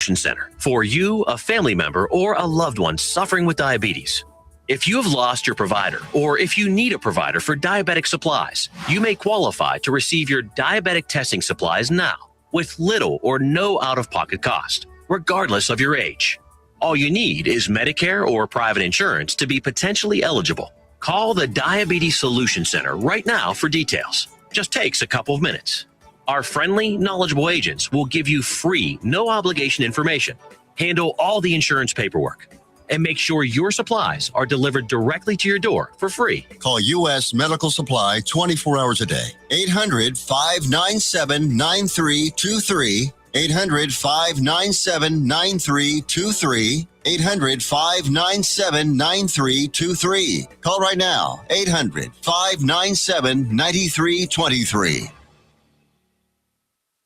Solution Center for you, a family member, or a loved one suffering with diabetes. If you have lost your provider, or if you need a provider for diabetic supplies, you may qualify to receive your diabetic testing supplies now with little or no out-of-pocket cost, regardless of your age. All you need is Medicare or private insurance to be potentially eligible. Call the Diabetes Solution Center right now for details. Just takes a couple of minutes. Our friendly, knowledgeable agents will give you free, no-obligation information, handle all the insurance paperwork, and make sure your supplies are delivered directly to your door for free. Call U.S. Medical Supply 24 hours a day. 800-597-9323. 800-597-9323. 800-597-9323. Call right now. 800-597-9323.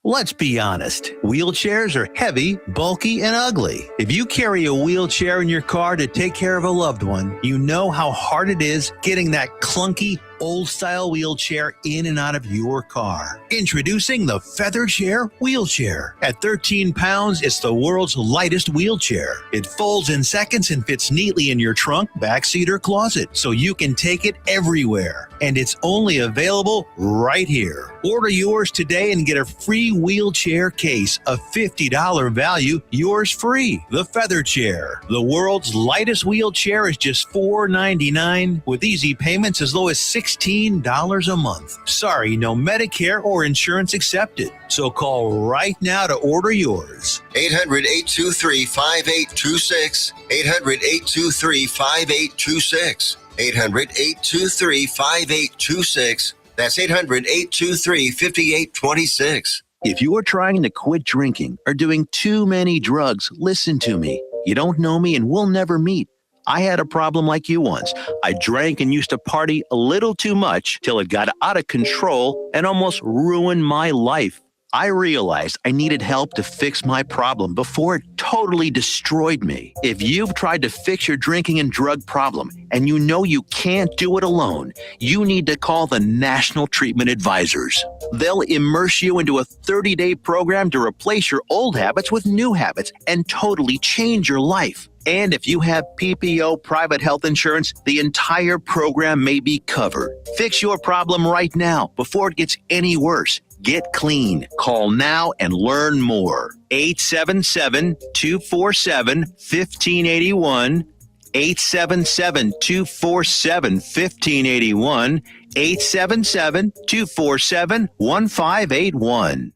Let's be honest. Wheelchairs are heavy, bulky, and ugly. If you carry a wheelchair in your car to take care of a loved one, you know how hard it is getting that clunky, old-style wheelchair in and out of your car. Introducing the Feather Chair Wheelchair. At 13 pounds, it's the world's lightest wheelchair. It folds in seconds and fits neatly in your trunk, backseat, or closet, so you can take it everywhere. And it's only available right here. Order yours today and get a free wheelchair case, a $50 value, yours free. The Feather Chair. The world's lightest wheelchair is just $4.99 with easy payments as low as $16 a month. Sorry, no Medicare or insurance accepted. So call right now to order yours. 800-823-5826. 800-823-5826. 800-823-5826. That's 800-823-5826. If you are trying to quit drinking or doing too many drugs, listen to me. You don't know me and we'll never meet. I had a problem like you once. I drank and used to party a little too much till it got out of control and almost ruined my life. I realized I needed help to fix my problem before it totally destroyed me. If you've tried to fix your drinking and drug problem and you know you can't do it alone, you need to call the National Treatment Advisors. They'll immerse you into a 30-day program to replace your old habits with new habits and totally change your life. And if you have PPO private health insurance, the entire program may be covered. Fix your problem right now before it gets any worse. Get clean. Call now and learn more. 877-247-1581. 877-247-1581. 877-247-1581.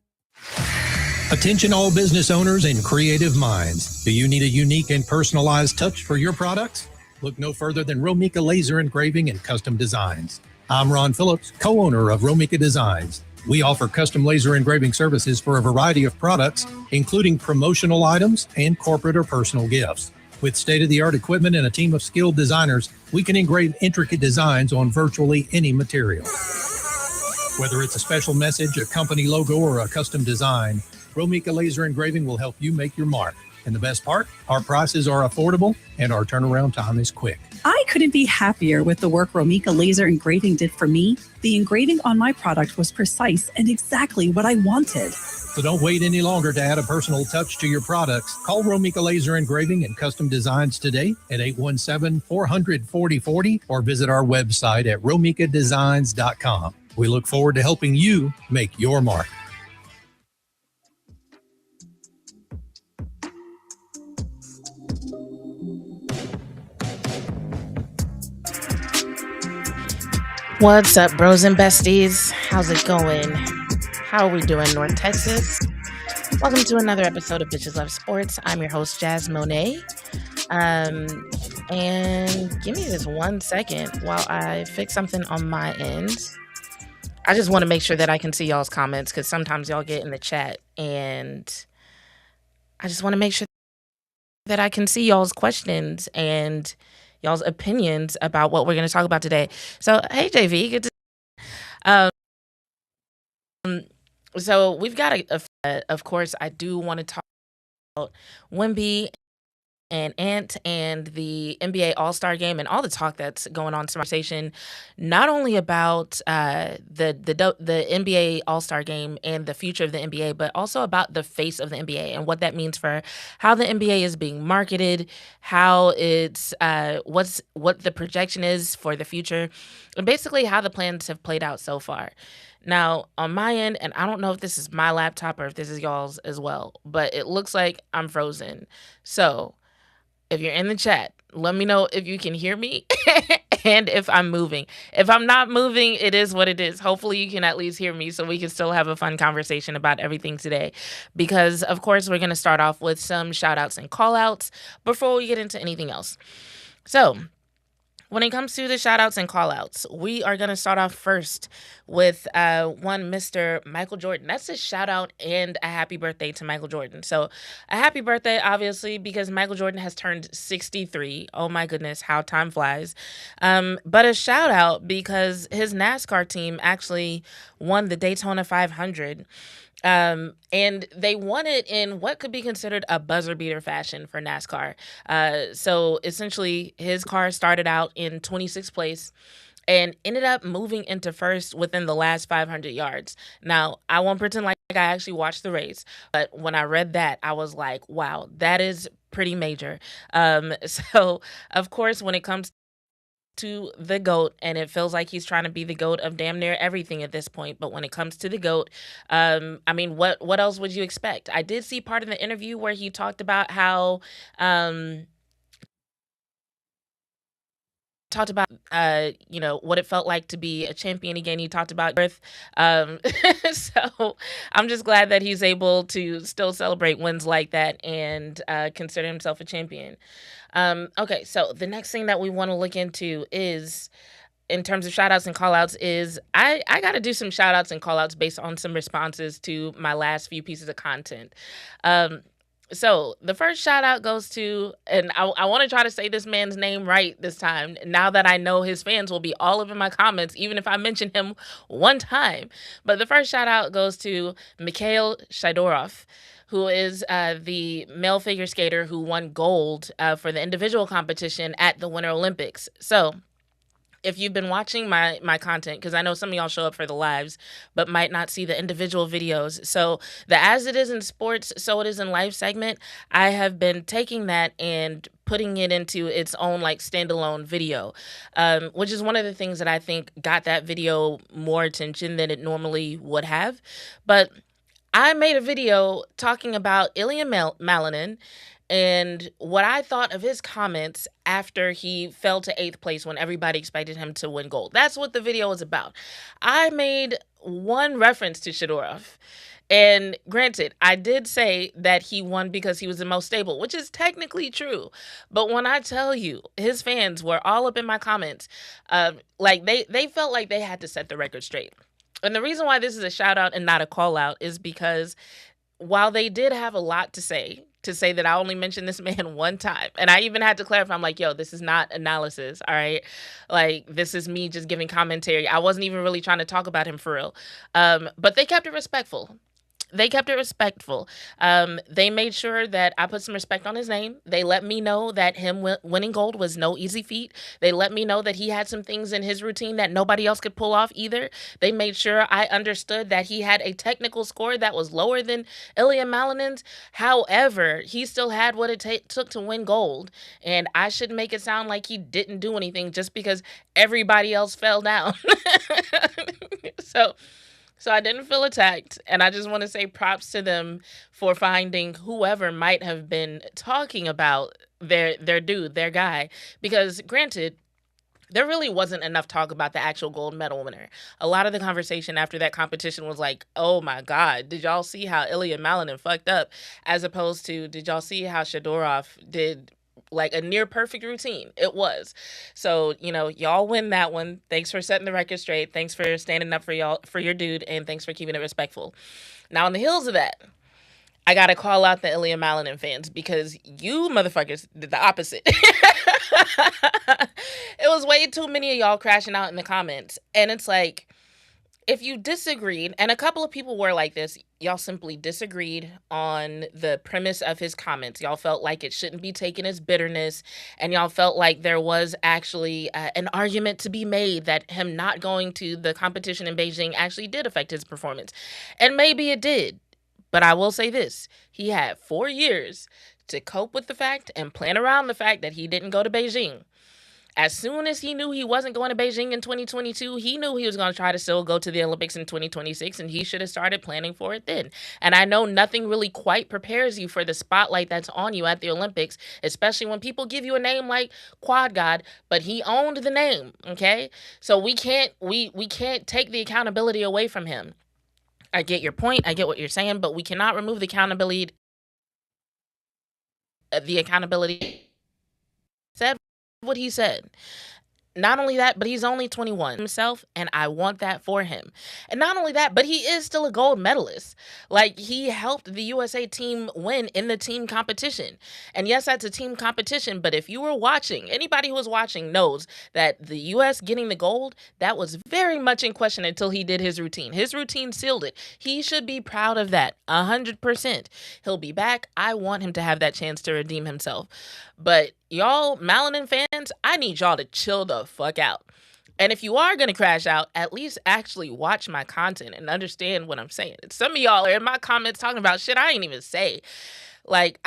Attention all business owners and creative minds. Do you need a unique and personalized touch for your products? Look no further than Romika Laser Engraving and Custom Designs. I'm Ron Phillips, co-owner of Romika Designs. We offer custom laser engraving services for a variety of products, including promotional items and corporate or personal gifts. With state-of-the-art equipment and a team of skilled designers, we can engrave intricate designs on virtually any material. Whether it's a special message, a company logo, or a custom design, Romika Laser Engraving will help you make your mark. And the best part, our prices are affordable and our turnaround time is quick. I couldn't be happier with the work Romika Laser Engraving did for me. The engraving on my product was precise and exactly what I wanted. So don't wait any longer to add a personal touch to your products. Call Romika Laser Engraving and Custom Designs today at 817-400-4040 or visit our website at romikadesigns.com. We look forward to helping you make your mark. What's up, bros and besties? How's it going? How are we doing, North Texas? Welcome to another episode of Bitches Love Sports. I'm your host, Jazz Monet. And give me just 1 second while I fix something on my end. I just want to make sure that I can see y'all's comments because sometimes y'all get in the chat and I just want to make sure that I can see y'all's questions and y'all's opinions about what we're going to talk about today. So, hey, JV, good to so we've got of course, I do want to talk about Wemby and Ant and the NBA All-Star Game and all the talk that's going on, some conversation not only about the NBA All-Star Game and the future of the NBA, but also about the face of the NBA and what that means for how the NBA is being marketed, how it's what the projection is for the future, and basically how the plans have played out so far. Now, on my end, and I don't know if this is my laptop or if this is y'all's as well, but it looks like I'm frozen. So, if you're in the chat, let me know if you can hear me and if I'm moving. If I'm not moving, it is what it is. Hopefully, you can at least hear me so we can still have a fun conversation about everything today. Because, of course, we're going to start off with some shout outs and call outs before we get into anything else. So, when it comes to the shout outs and call outs, we are going to start off first with one Mr. Michael Jordan. That's a shout out and a happy birthday to Michael Jordan. So, a happy birthday, obviously, because Michael Jordan has turned 63. Oh my goodness, how time flies. But a shout out because his NASCAR team actually won the Daytona 500. And they won it in what could be considered a buzzer beater fashion for NASCAR. So essentially, his car started out in 26th place and ended up moving into first within the last 500 yards. Now, I won't pretend like I actually watched the race, but when I read that, I was like, wow, that is pretty major. So, of course, when it comes to the GOAT, and it feels like he's trying to be the GOAT of damn near everything at this point. But when it comes to the GOAT, I mean, what else would you expect? I did see part of the interview where he talked about how what it felt like to be a champion again. He talked about birth. So I'm just glad that he's able to still celebrate wins like that and consider himself a champion. Okay, so the next thing that we want to look into is, in terms of shout outs and call outs, is I got to do some shout outs and call outs based on some responses to my last few pieces of content. So the first shout out goes to, and I want to try to say this man's name right this time, now that I know his fans will be all up in my comments, even if I mention him one time. But the first shout out goes to Mikhail Shidorov, who is the male figure skater who won gold for the individual competition at the Winter Olympics. So if you've been watching my content, because I know some of y'all show up for the lives, but might not see the individual videos. So the As It Is in Sports, So It Is in Life segment, I have been taking that and putting it into its own like standalone video, which is one of the things that I think got that video more attention than it normally would have. But I made a video talking about Ilya Malinin and what I thought of his comments after he fell to 8th place when everybody expected him to win gold. That's what the video is about. I made one reference to Shidorov. And granted, I did say that he won because he was the most stable, which is technically true. But when I tell you, his fans were all up in my comments, they felt like they had to set the record straight. And the reason why this is a shout out and not a call out is because while they did have a lot to say that I only mentioned this man one time, and I even had to clarify, I'm like, yo, this is not analysis, all right? Like, this is me just giving commentary. I wasn't even really trying to talk about him for real. But they kept it respectful. They kept it respectful. They made sure that I put some respect on his name. They let me know that him winning gold was no easy feat. They let me know that he had some things in his routine that nobody else could pull off either. They made sure I understood that he had a technical score that was lower than Ilya Malinin's. However, he still had what it took to win gold. And I shouldn't make it sound like he didn't do anything just because everybody else fell down. So I didn't feel attacked, and I just want to say props to them for finding whoever might have been talking about their dude, their guy, because granted, there really wasn't enough talk about the actual gold medal winner. A lot of the conversation after that competition was like, oh my God, did y'all see how Ilya Malinin fucked up? As opposed to, did y'all see how Shidorov did like a near perfect routine? It was. So, y'all win that one. Thanks for setting the record straight. Thanks for standing up for your dude, and thanks for keeping it respectful. Now, on the heels of that, I got to call out the Ilya Malinin fans because you motherfuckers did the opposite. It was way too many of y'all crashing out in the comments. And it's like, if you disagreed, and a couple of people were like this, y'all simply disagreed on the premise of his comments. Y'all felt like it shouldn't be taken as bitterness, and y'all felt like there was actually an argument to be made that him not going to the competition in Beijing actually did affect his performance. And maybe it did. But I will say this, he had 4 years to cope with the fact and plan around the fact that he didn't go to Beijing. As soon as he knew he wasn't going to Beijing in 2022, he knew he was going to try to still go to the Olympics in 2026, and he should have started planning for it then. And I know nothing really quite prepares you for the spotlight that's on you at the Olympics, especially when people give you a name like Quad God, but he owned the name, okay? So we can't take the accountability away from him. I get your point, I get what you're saying, but we cannot remove the accountability. Said what he said. Not only that, but he's only 21 himself, and I want that for him. And not only that, but he is still a gold medalist. Like, he helped the USA team win in the team competition. And yes, that's a team competition, but if you were watching, anybody who was watching knows that the US getting the gold, that was very much in question until he did his routine. His routine sealed it. He should be proud of that, 100%. He'll be back. I want him to have that chance to redeem himself. But y'all, Malinan fans, I need y'all to chill the fuck out. And if you are going to crash out, at least actually watch my content and understand what I'm saying. Some of y'all are in my comments talking about shit I ain't even say. Like,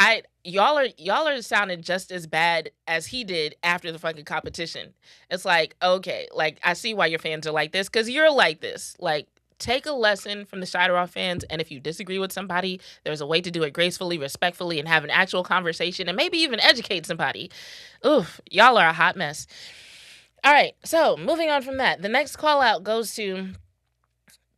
y'all are sounding just as bad as he did after the fucking competition. It's like, okay, like, I see why your fans are like this, because you're like this. Like, take a lesson from the Shiderov fans, and if you disagree with somebody, there's a way to do it gracefully, respectfully, and have an actual conversation, and maybe even educate somebody. Oof, y'all are a hot mess. All right, so moving on from that, the next call out goes to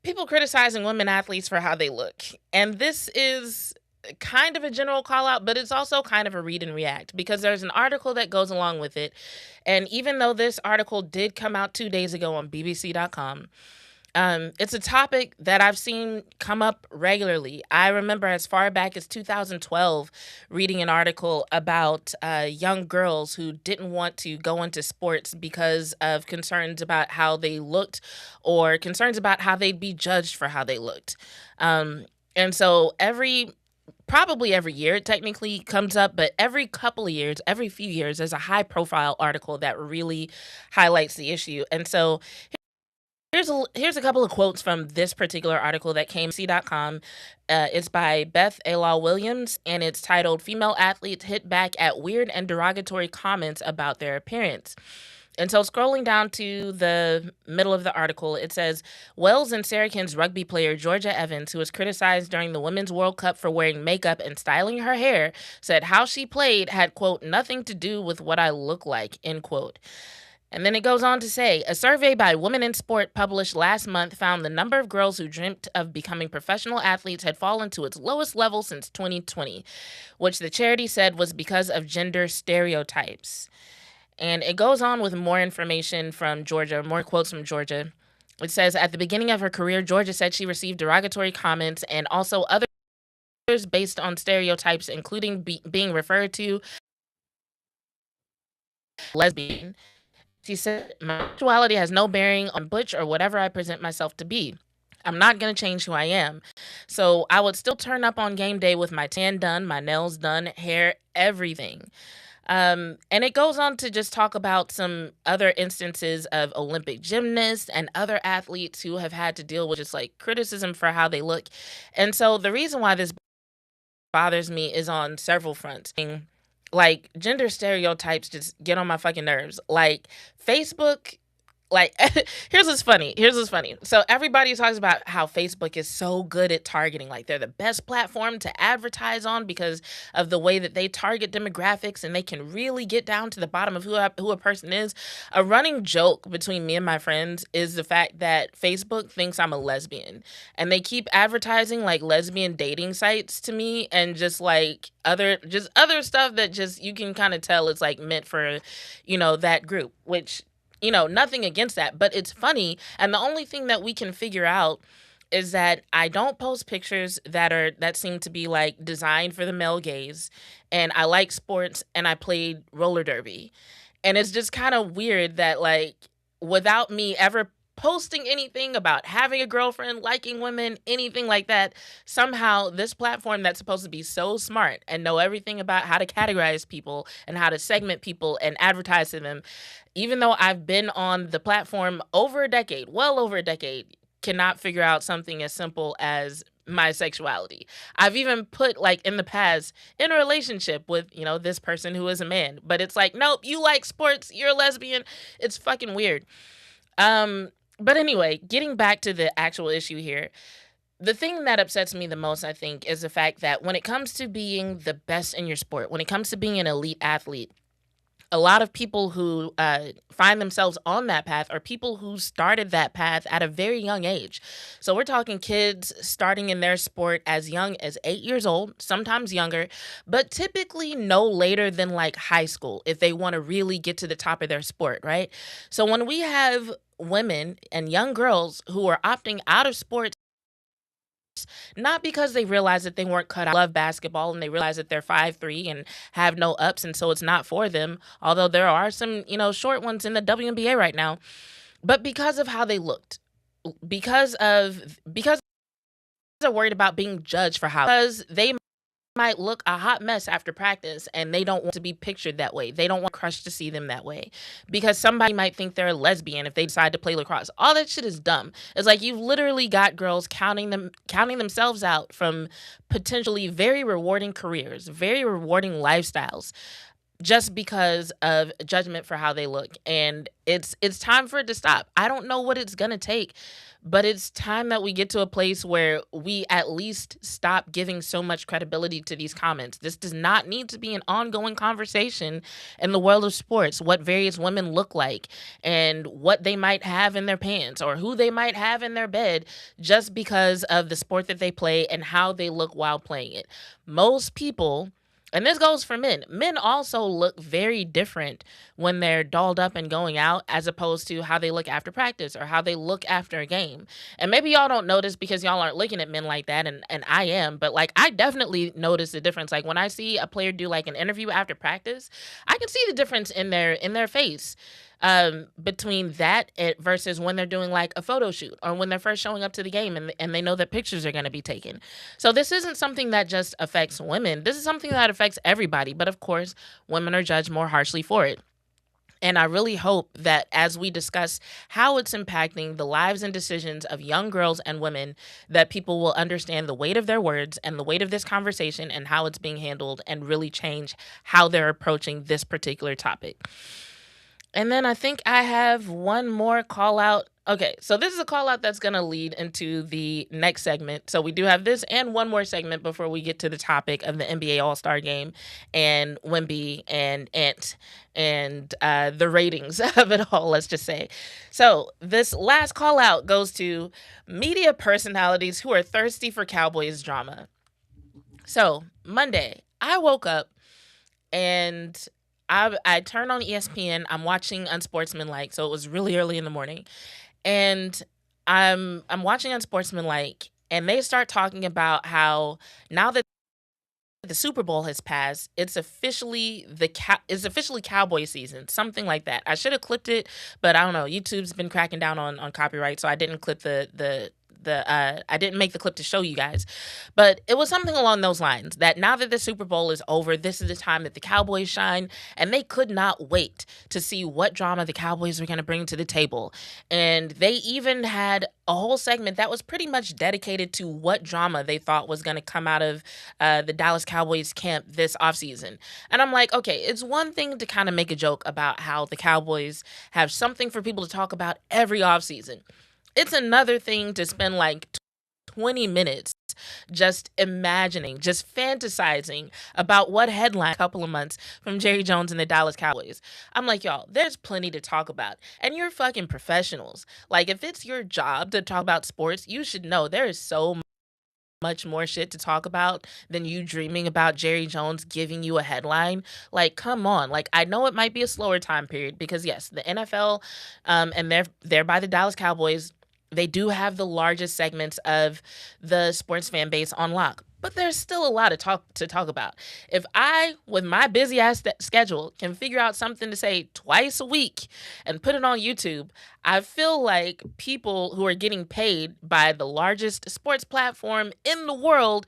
people criticizing women athletes for how they look. And this is kind of a general call out, but it's also kind of a read and react, because there's an article that goes along with it. And even though this article did come out 2 days ago on BBC.com, it's a topic that I've seen come up regularly. I remember as far back as 2012 reading an article about young girls who didn't want to go into sports because of concerns about how they looked, or concerns about how they'd be judged for how they looked. And so probably every year it technically comes up, but every couple of years, every few years, there's a high profile article that really highlights the issue. And so here's a couple of quotes from this particular article that came C.com. It's by Beth Elal Williams, and it's titled "Female Athletes Hit Back at Weird and Derogatory Comments About Their Appearance." And so scrolling down to the middle of the article, it says, Wales and Saracens rugby player Georgia Evans, who was criticized during the Women's World Cup for wearing makeup and styling her hair, said how she played had, quote, nothing to do with what I look like, end quote. And then it goes on to say, a survey by Women in Sport published last month found the number of girls who dreamt of becoming professional athletes had fallen to its lowest level since 2020, which the charity said was because of gender stereotypes. And it goes on with more information from Georgia, more quotes from Georgia. It says, at the beginning of her career, Georgia said she received derogatory comments and also others based on stereotypes, including being referred to lesbian. She said, my sexuality has no bearing on butch or whatever I present myself to be. I'm not going to change who I am. So I would still turn up on game day with my tan done, my nails done, hair, everything. And it goes on to just talk about some other instances of Olympic gymnasts and other athletes who have had to deal with just like criticism for how they look. And so the reason why this bothers me is on several fronts. Like, gender stereotypes just get on my fucking nerves. Like, Facebook, like, here's what's funny. So everybody talks about how Facebook is so good at targeting. Like, they're the best platform to advertise on because of the way that they target demographics, and they can really get down to the bottom of who a person is. A running joke between me and my friends is the fact that Facebook thinks I'm a lesbian, and they keep advertising like lesbian dating sites to me, and just like other stuff that just you can kind of tell it's like meant for, that group, which, nothing against that, but it's funny. And the only thing that we can figure out is that I don't post pictures that seem to be like designed for the male gaze, and I like sports, and I played roller derby. And it's just kind of weird that, like, without me ever posting anything about having a girlfriend, liking women, anything like that, somehow this platform that's supposed to be so smart and know everything about how to categorize people and how to segment people and advertise to them, even though I've been on the platform over a decade, well over a decade, cannot figure out something as simple as my sexuality. I've even put, like, in the past, in a relationship with, this person who is a man, but it's like, nope, you like sports, you're a lesbian. It's fucking weird. But anyway, getting back to the actual issue here, the thing that upsets me the most, I think, is the fact that when it comes to being the best in your sport, when it comes to being an elite athlete, a lot of people who find themselves on that path are people who started that path at a very young age. So we're talking kids starting in their sport as young as 8 years old, sometimes younger, but typically no later than like high school if they want to really get to the top of their sport, right? So when we have women and young girls who are opting out of sports, not because they realize that they weren't cut out, love basketball, and they realize that they're 5'3" and have no ups, and so it's not for them. Although there are some, short ones in the WNBA right now, but because of how they looked, because they're worried about being judged for how, because they might look a hot mess after practice and they don't want to be pictured that way. They don't want Crush to see them that way because somebody might think they're a lesbian if they decide to play lacrosse. All that shit is dumb. It's like you've literally got girls counting themselves out from potentially very rewarding careers, very rewarding lifestyles, just because of judgment for how they look. And it's time for it to stop. I don't know what it's going to take, but it's time that we get to a place where we at least stop giving so much credibility to these comments. This does not need to be an ongoing conversation in the world of sports, what various women look like and what they might have in their pants or who they might have in their bed just because of the sport that they play and how they look while playing it. Most people, and this goes for men. Men also look very different when they're dolled up and going out as opposed to how they look after practice or how they look after a game. And maybe y'all don't notice because y'all aren't looking at men like that, and I am. But, like, I definitely notice the difference. Like, when I see a player do, like, an interview after practice, I can see the difference in their face. Between that versus when they're doing like a photo shoot or when they're first showing up to the game and they know that pictures are going to be taken. So this isn't something that just affects women. This is something that affects everybody. But of course, women are judged more harshly for it. And I really hope that as we discuss how it's impacting the lives and decisions of young girls and women, that people will understand the weight of their words and the weight of this conversation and how it's being handled and really change how they're approaching this particular topic. And then I think I have one more call out. Okay, so this is a call out that's going to lead into the next segment. So we do have this and one more segment before we get to the topic of the NBA All-Star Game and Wemby and Ant and the ratings of it all, let's just say. So this last call out goes to media personalities who are thirsty for Cowboys drama. So Monday, I woke up and I turned on ESPN. I'm watching Unsportsmanlike, so it was really early in the morning, and I'm watching Unsportsmanlike, and they start talking about how now that the Super Bowl has passed, it's officially Cowboy season, something like that. I should have clipped it, but I don't know. YouTube's been cracking down on copyright, so I didn't clip I didn't make the clip to show you guys, but it was something along those lines that now that the Super Bowl is over, this is the time that the Cowboys shine, and they could not wait to see what drama the Cowboys were going to bring to the table. And they even had a whole segment that was pretty much dedicated to what drama they thought was going to come out of the Dallas Cowboys camp this offseason. And I'm like, okay, it's one thing to kind of make a joke about how the Cowboys have something for people to talk about every offseason. It's another thing to spend like 20 minutes just imagining, just fantasizing about what headline a couple of months from Jerry Jones and the Dallas Cowboys. I'm like, y'all, there's plenty to talk about. And you're fucking professionals. Like, if it's your job to talk about sports, you should know there is so much more shit to talk about than you dreaming about Jerry Jones giving you a headline. Like, come on. Like, I know it might be a slower time period because, yes, the NFL and they're by the Dallas Cowboys, they do have the largest segments of the sports fan base on lock. but there's still a lot to talk about. If I, with my busy ass schedule, can figure out something to say twice a week and put it on YouTube, I feel like people who are getting paid by the largest sports platform in the world,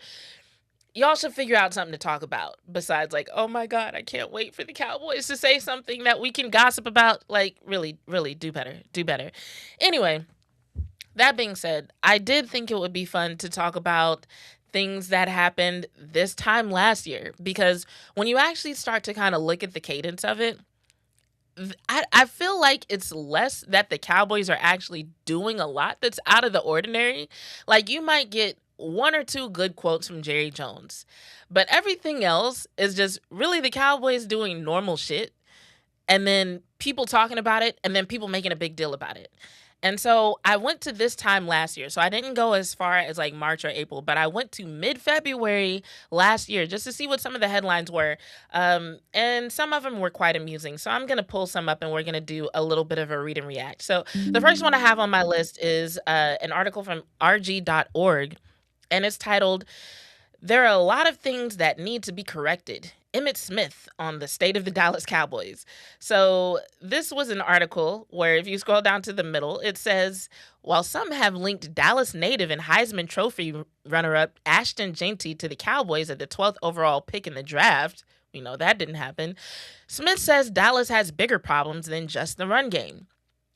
y'all should figure out something to talk about besides like, oh my God, I can't wait for the Cowboys to say something that we can gossip about. Like, really, really do better. Do better. Anyway, that being said, I did think it would be fun to talk about things that happened this time last year, because when you actually start to kind of look at the cadence of it, I feel like it's less that the Cowboys are actually doing a lot that's out of the ordinary. Like, you might get one or two good quotes from Jerry Jones, but everything else is just really the Cowboys doing normal shit, and then people talking about it, and then people making a big deal about it. And so I went to this time last year. So I didn't go as far as like March or April, but I went to mid-February last year just to see what some of the headlines were. And some of them were quite amusing. So I'm going to pull some up and we're going to do a little bit of a read and react. So the first one I have on my list is an article from rg.org, and it's titled, "There are a lot of things that need to be corrected. Emmitt Smith on the state of the Dallas Cowboys." So this was an article where if you scroll down to the middle, it says, while some have linked Dallas native and Heisman Trophy runner-up Ashton Jeanty to the Cowboys at the 12th overall pick in the draft, we know that didn't happen, Smith says Dallas has bigger problems than just the run game.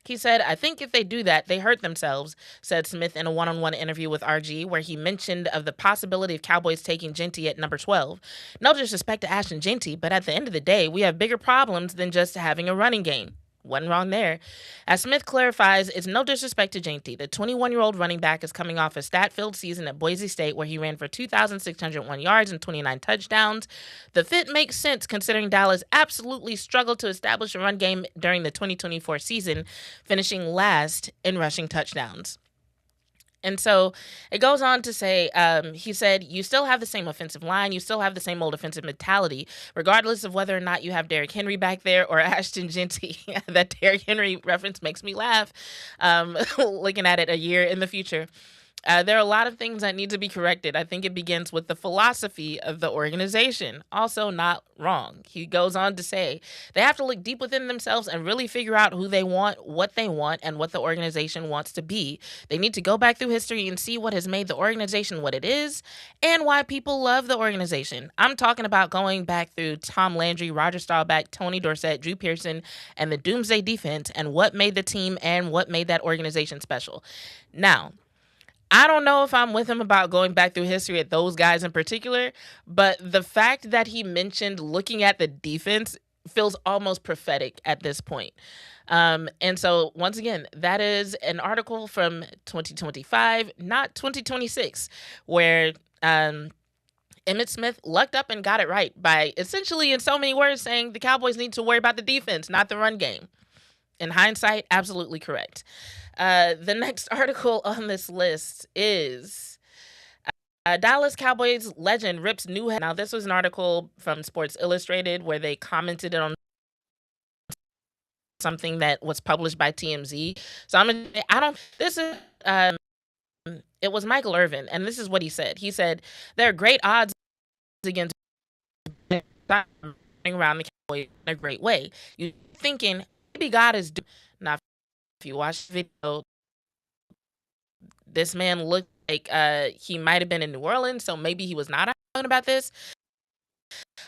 He said, "I think if they do that, they hurt themselves," said Smith in a one-on-one interview with RG, where he mentioned of the possibility of Cowboys taking Jeanty at number 12. "No disrespect to Ashton Jeanty, but at the end of the day, we have bigger problems than just having a running game." Wasn't wrong there. As Smith clarifies, it's no disrespect to Jeanty. The 21-year-old running back is coming off a stat-filled season at Boise State where he ran for 2,601 yards and 29 touchdowns. The fit makes sense considering Dallas absolutely struggled to establish a run game during the 2024 season, finishing last in rushing touchdowns. And so it goes on to say, he said, "You still have the same offensive line. You still have the same old offensive mentality, regardless of whether or not you have Derrick Henry back there or Ashton Jeanty." That Derrick Henry reference makes me laugh, looking at it a year in the future. There are a lot of things that need to be corrected. I think it begins with the philosophy of the organization. Also not wrong. He goes on to say they have to look deep within themselves and really figure out who they want, and what the organization wants to be. They need to go back through history and see what has made the organization what it is and why people love the organization. I'm talking about going back through Tom Landry, Roger Staubach, Tony Dorsett, Drew Pearson, and the Doomsday Defense, and what made the team and what made that organization special. Now, I don't know if I'm with him about going back through history at those guys in particular, but the fact that he mentioned looking at the defense feels almost prophetic at this point. And so, once again, that is an article from 2025, not 2026, where Emmitt Smith lucked up and got it right by essentially, in so many words, saying the Cowboys need to worry about the defense, not the run game. In hindsight, absolutely correct. The next article on this list is Dallas Cowboys legend rips new head. Now, this was an article from Sports Illustrated where they commented on something that was published by TMZ. So it was Michael Irvin, and this is what he said. He said, "There are great odds against around the Cowboys in a great way. You're thinking, maybe God is doing." Now, if you watch the video, this man looked like he might have been in New Orleans, so maybe he was not talking about this.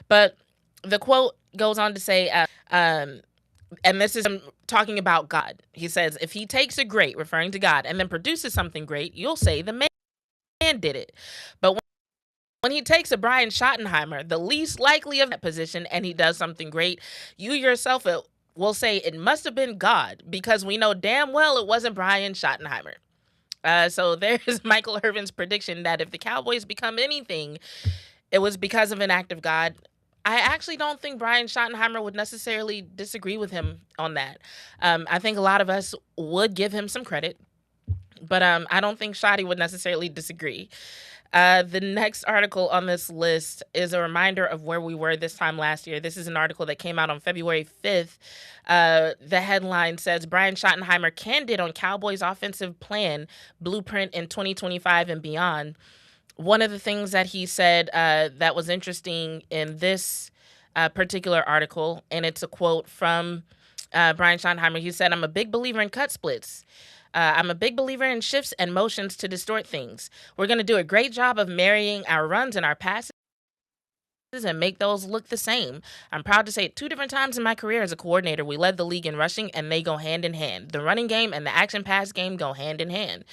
But the quote goes on to say, and this is talking about God. He says, "If he takes a great," referring to God, "and then produces something great, you'll say the man did it. But when he takes a Brian Schottenheimer, the least likely of that position, and he does something great, you yourself will say it must have been God, because we know damn well it wasn't Brian Schottenheimer." So there's Michael Irvin's prediction that if the Cowboys become anything, it was because of an act of God. I actually don't think Brian Schottenheimer would necessarily disagree with him on that. I think a lot of us would give him some credit, but I don't think Shotty would necessarily disagree. The next article on this list is a reminder of where we were this time last year. This is an article that came out on February 5th. The headline says, "Brian Schottenheimer candid on Cowboys offensive plan blueprint in 2025 and beyond." One of the things that he said that was interesting in this particular article, and it's a quote from Brian Schottenheimer. He said, "I'm a big believer in cut splits. I'm a big believer in shifts and motions to distort things. We're going to do a great job of marrying our runs and our passes and make those look the same. I'm proud to say 2 different times in my career as a coordinator, we led the league in rushing, and they go hand in hand. The running game and the action pass game go hand in hand."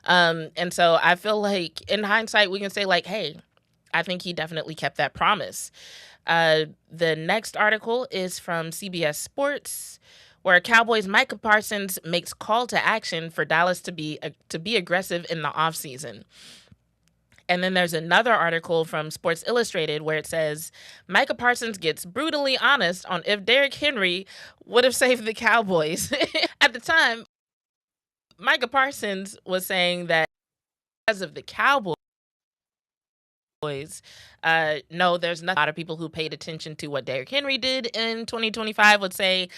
And so I feel like in hindsight, we can say like, hey, I think he definitely kept that promise. The next article is from CBS Sports, where Cowboys Micah Parsons makes call to action for Dallas to be aggressive in the offseason. And then there's another article from Sports Illustrated where it says, Micah Parsons gets brutally honest on if Derrick Henry would have saved the Cowboys. At the time, Micah Parsons was saying that because of the Cowboys, no, there's not a lot of people who paid attention to what Derrick Henry did in 2025 would say,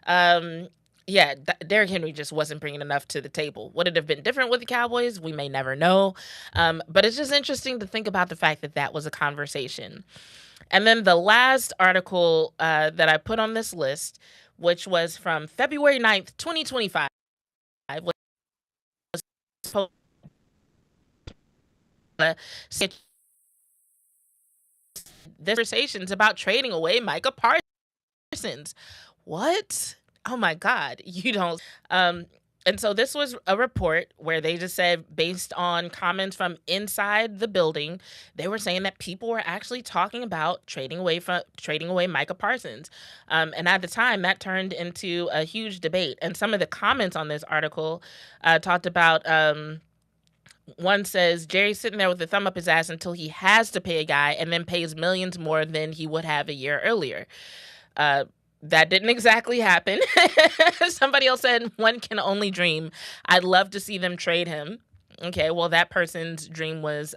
Derrick Henry just wasn't bringing enough to the table. Would it have been different with the Cowboys? We may never know. But it's just interesting to think about the fact that that was a conversation. And then the last article that I put on this list, which was from February 9th, 2025, was conversations about trading away Micah Parsons. What? Oh my God, you don't. And so this was a report where they just said, based on comments from inside the building, they were saying that people were actually talking about trading away Micah Parsons. And at the time, that turned into a huge debate. And some of the comments on this article talked about. One says, Jerry's sitting there with a thumb up his ass until he has to pay a guy and then pays millions more than he would have a year earlier. That didn't exactly happen. Somebody else said, one can only dream. I'd love to see them trade him. Okay, well, that person's dream was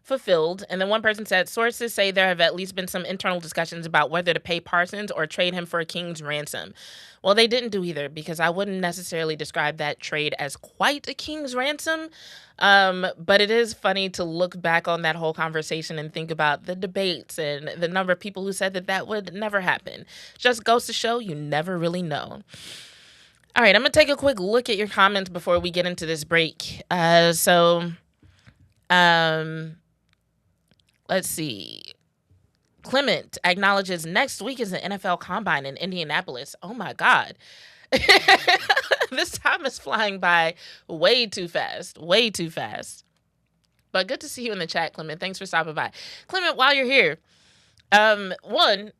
fulfilled. And then one person said, sources say there have at least been some internal discussions about whether to pay Parsons or trade him for a king's ransom. Well, they didn't do either, because I wouldn't necessarily describe that trade as quite a king's ransom. But it is funny to look back on that whole conversation and think about the debates and the number of people who said that that would never happen. Just goes to show you never really know. All right, I'm going to take a quick look at your comments before we get into this break. Let's see. Clement acknowledges next week is the NFL Combine in Indianapolis. Oh, my God. This time is flying by way too fast. Way too fast. But good to see you in the chat, Clement. Thanks for stopping by. Clement, while you're here, one,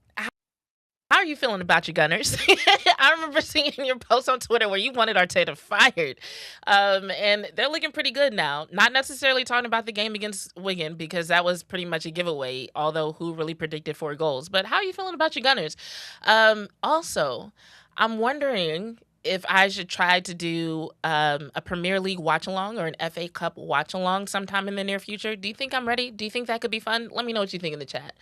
how are you feeling about your Gunners? I remember seeing your post on Twitter where you wanted Arteta fired. And they're looking pretty good now. Not necessarily talking about the game against Wigan, because that was pretty much a giveaway, although who really predicted 4 goals. But how are you feeling about your Gunners? Also, I'm wondering if I should try to do a Premier League watch-along or an FA Cup watch-along sometime in the near future. Do you think I'm ready? Do you think that could be fun? Let me know what you think in the chat.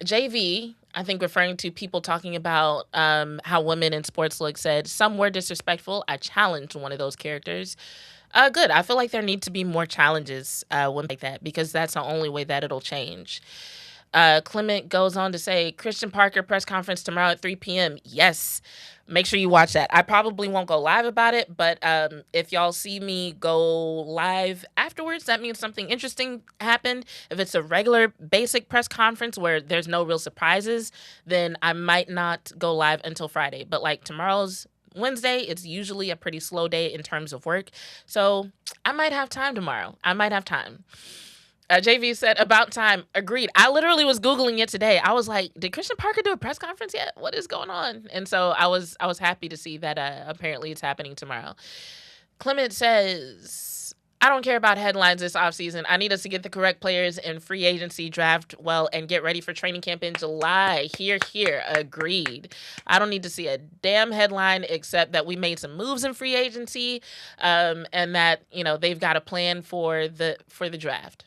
JV, I think referring to people talking about how women in sports look, said, some were disrespectful. I challenged one of those characters. Good. I feel like there need to be more challenges when like that, because that's the only way that it'll change. Clement goes on to say, Christian Parker press conference tomorrow at 3 p.m. Yes. Make sure you watch that. I probably won't go live about it, but if y'all see me go live afterwards, that means something interesting happened. If it's a regular basic press conference where there's no real surprises, then I might not go live until Friday. But like tomorrow's Wednesday, it's usually a pretty slow day in terms of work. So I might have time tomorrow. I might have time. JV said, about time. Agreed. I literally was Googling it today. I was like, did Christian Parker do a press conference yet? What is going on? And so I was happy to see that apparently it's happening tomorrow. Clement says, I don't care about headlines this offseason. I need us to get the correct players in free agency, draft well, and get ready for training camp in July. Here. Agreed. I don't need to see a damn headline except that we made some moves in free agency and that, they've got a plan for the draft.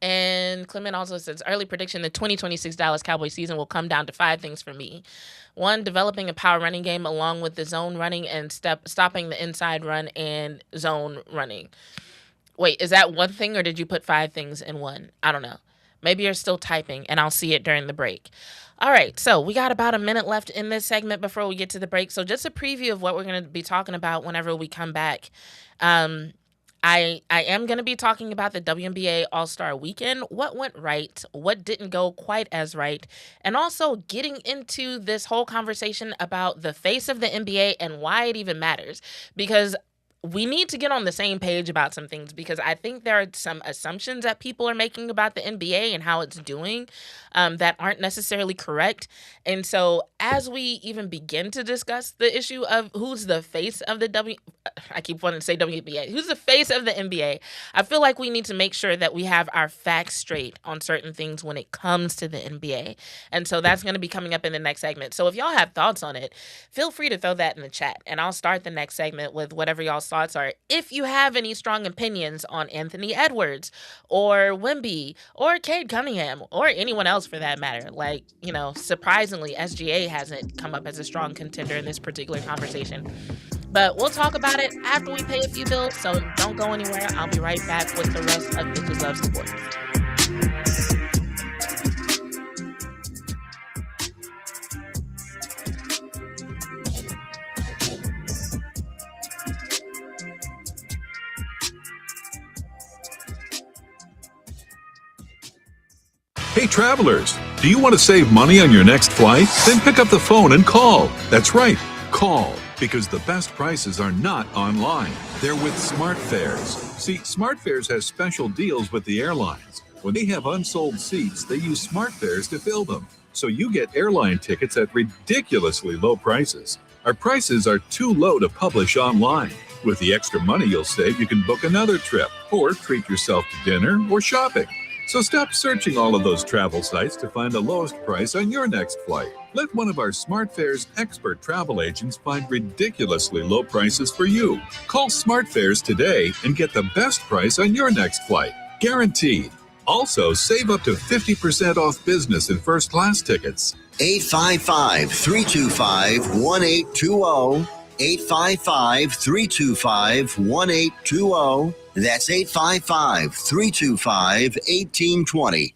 And Clement also says, early prediction, the 2026 Dallas Cowboys season will come down to 5 things for me. 1, developing a power running game along with the zone running and stopping the inside run and zone running. Wait, is that one thing or did you put 5 things in one? I don't know. Maybe you're still typing and I'll see it during the break. All right, so we got about a minute left in this segment before we get to the break. So just a preview of what we're going to be talking about whenever we come back. I am going to be talking about the WNBA All-Star Weekend, what went right, what didn't go quite as right, and also getting into this whole conversation about the face of the NBA and why it even matters. Because we need to get on the same page about some things, because I think there are some assumptions that people are making about the NBA and how it's doing that aren't necessarily correct. And so as we even begin to discuss the issue of who's the face of the I keep wanting to say WNBA, who's the face of the NBA, I feel like we need to make sure that we have our facts straight on certain things when it comes to the NBA. And so that's going to be coming up in the next segment. So if y'all have thoughts on it, feel free to throw that in the chat, and I'll start the next segment with whatever y'all's thoughts are. If you have any strong opinions on Anthony Edwards or Wemby or Cade Cunningham or anyone else for that matter, like, you know, surprisingly, SGA hasn't come up as a strong contender in this particular conversation. But we'll talk about it after we pay a few bills, so don't go anywhere. I'll be right back with the rest of Bitches Love Sports. Hey travelers, do you want to save money on your next flight? Then pick up the phone and call. That's right, call, because the best prices are not online. They're with SmartFares. See, SmartFares has special deals with the airlines. When they have unsold seats, they use SmartFares to fill them. So you get airline tickets at ridiculously low prices. Our prices are too low to publish online. With the extra money you'll save, you can book another trip or treat yourself to dinner or shopping. So stop searching all of those travel sites to find the lowest price on your next flight. Let one of our SmartFares expert travel agents find ridiculously low prices for you. Call SmartFares today and get the best price on your next flight. Guaranteed. Also, save up to 50% off business and first class tickets. 855-325-1820. 855-325-1820. That's 855-325-1820.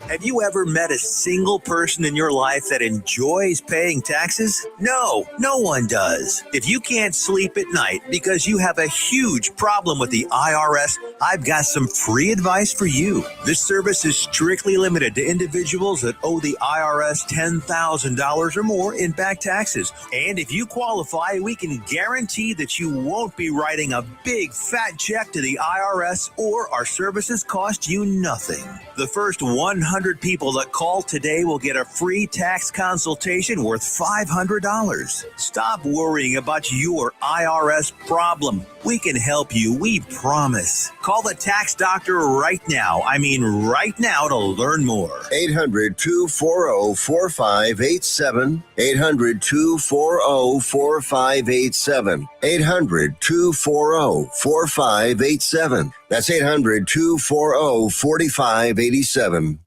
Have you ever met a single person in your life that enjoys paying taxes? No one does. If you can't sleep at night because you have a huge problem with the IRS, I've got some free advice for you. This service is strictly limited to individuals that owe the IRS $10,000 or more in back taxes. And if you qualify, we can guarantee that you won't be writing a big fat check to the IRS, or our services cost you nothing. The first 100 people that call today will get a free tax consultation worth $500. Stop worrying about your IRS problem. We can help you, we promise. Call the tax doctor right now. I mean right now, to learn more. 800-240-4587. 800-240-4587. 800-240-4587. That's 800-240-4587.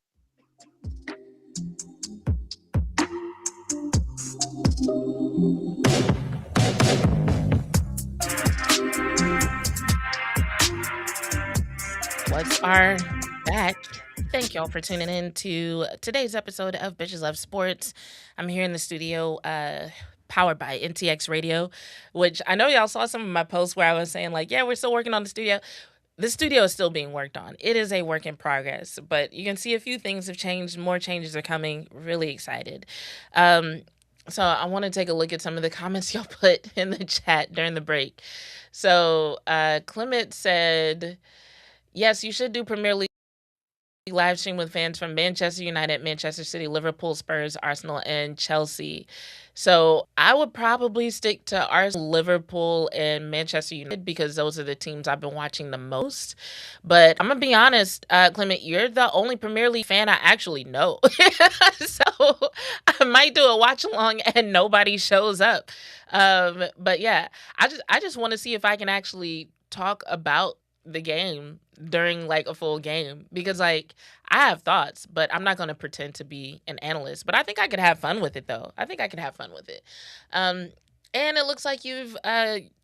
What's our back? Thank y'all for tuning in to today's episode of Bitches Love Sports. I'm here in the studio, powered by NTX Radio, which I know y'all saw some of my posts where I was saying like, yeah, we're still working on the studio. The studio is still being worked on. It is a work in progress, but you can see a few things have changed. More changes are coming. Really excited. So I want to take a look at some of the comments y'all put in the chat during the break. So Clement said, yes, you should do Premier League live stream with fans from Manchester United, Manchester City, Liverpool, Spurs, Arsenal, and Chelsea. So I would probably stick to Arsenal, Liverpool, and Manchester United because those are the teams I've been watching the most. But I'm going to be honest, Clement, you're the only Premier League fan I actually know. So I might do a watch along and nobody shows up. But yeah, I just want to see if I can actually talk about the game during like a full game, because like I have thoughts, but I'm not going to pretend to be an analyst. But I think I could have fun with it though. I think I could have fun with it. And it looks like you've